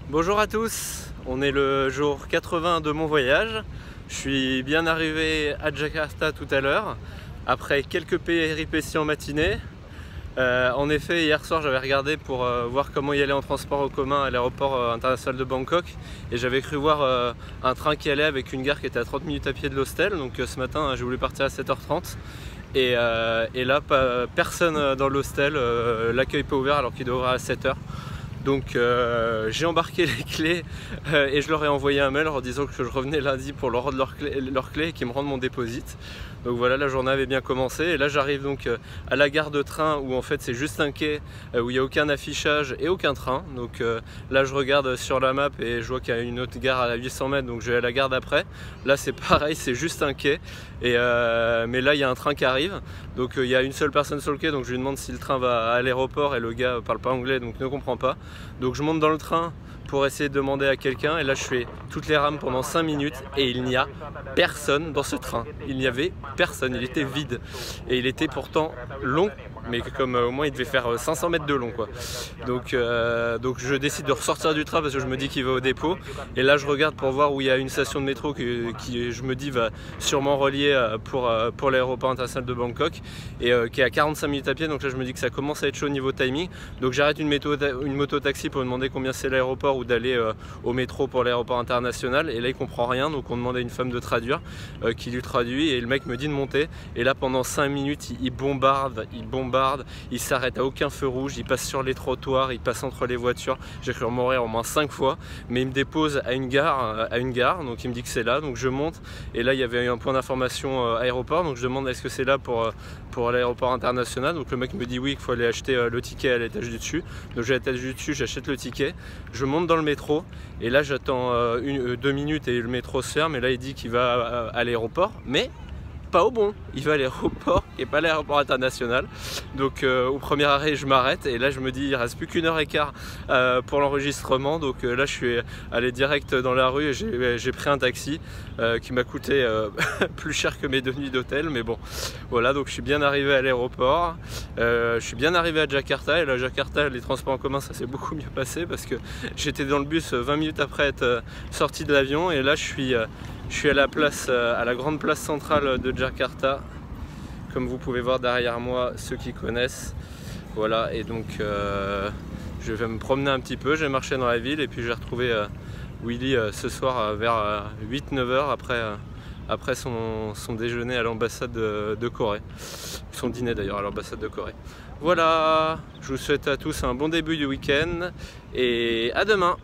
Bonjour à tous, on est le jour 80 de mon voyage. Je suis bien arrivé à Jakarta tout à l'heure, après quelques péripéties en matinée. En effet, hier soir j'avais regardé pour voir comment y aller en transport en commun à l'aéroport international de Bangkok, et j'avais cru voir un train qui allait avec une gare qui était à 30 minutes à pied de l'hostel. Donc ce matin j'ai voulu partir à 7h30 et là personne dans l'hostel, l'accueil pas ouvert alors qu'il doit ouvrir à 7h. Donc j'ai embarqué les clés et je leur ai envoyé un mail leur disant que je revenais lundi pour leur rendre leurs clés et qu'ils me rendent mon déposit. Donc voilà, la journée avait bien commencé et là j'arrive donc à la gare de train où en fait c'est juste un quai où il n'y a aucun affichage et aucun train. Donc là je regarde sur la map et je vois qu'il y a une autre gare à 800 mètres, donc je vais à la gare d'après. Là c'est pareil, c'est juste un quai et mais là il y a un train qui arrive. Donc il y a une seule personne sur le quai, donc je lui demande si le train va à l'aéroport et le gars parle pas anglais donc ne comprend pas. Donc je monte dans le train pour essayer de demander à quelqu'un et là je fais toutes les rames pendant 5 minutes et il n'y a personne dans ce train. Il n'y avait personne, il était vide et il était pourtant long, mais comme au moins il devait faire 500 mètres de long quoi. Donc je décide de ressortir du train parce que je me dis qu'il va au dépôt et là je regarde pour voir où il y a une station de métro qui je me dis va sûrement relier pour l'aéroport international de Bangkok et qui est à 45 minutes à pied. Donc là je me dis que ça commence à être chaud au niveau timing, donc j'arrête une moto-taxi pour me demander combien c'est l'aéroport ou d'aller au métro pour l'aéroport international, et là il comprend rien, donc on demande à une femme de traduire qui lui traduit et le mec me dit de monter, et là pendant 5 minutes il bombarde, il s'arrête à aucun feu rouge, il passe sur les trottoirs, il passe entre les voitures. J'ai cru mourir au moins 5 fois, mais il me dépose à une gare, donc il me dit que c'est là, donc je monte et là il y avait un point d'information aéroport, donc je demande est-ce que c'est là pour l'aéroport international. Donc le mec me dit oui, qu'il faut aller acheter le ticket à l'étage du dessus. Donc j'ai l'étage du dessus, j'achète le ticket, je monte dans le métro et là j'attends 2 minutes et le métro se ferme, et là il dit qu'il va à l'aéroport, mais pas au bon, il va à l'aéroport et pas à l'aéroport international. Donc au premier arrêt je m'arrête et là je me dis il reste plus qu'1h15 pour l'enregistrement. Donc là je suis allé direct dans la rue et j'ai pris un taxi qui m'a coûté plus cher que mes 2 nuits d'hôtel, mais bon voilà. Donc je suis bien arrivé à l'aéroport, je suis bien arrivé à Jakarta, et là Jakarta les transports en commun ça s'est beaucoup mieux passé parce que j'étais dans le bus 20 minutes après être sorti de l'avion, et là je suis à la place, à la grande place centrale de Jakarta, comme vous pouvez voir derrière moi, ceux qui connaissent. Voilà, et donc je vais me promener un petit peu, j'ai marché dans la ville et puis j'ai retrouvé Willy ce soir vers 8-9 heures après son déjeuner à l'ambassade de Corée. Son dîner d'ailleurs à l'ambassade de Corée. Voilà, je vous souhaite à tous un bon début du week-end et à demain.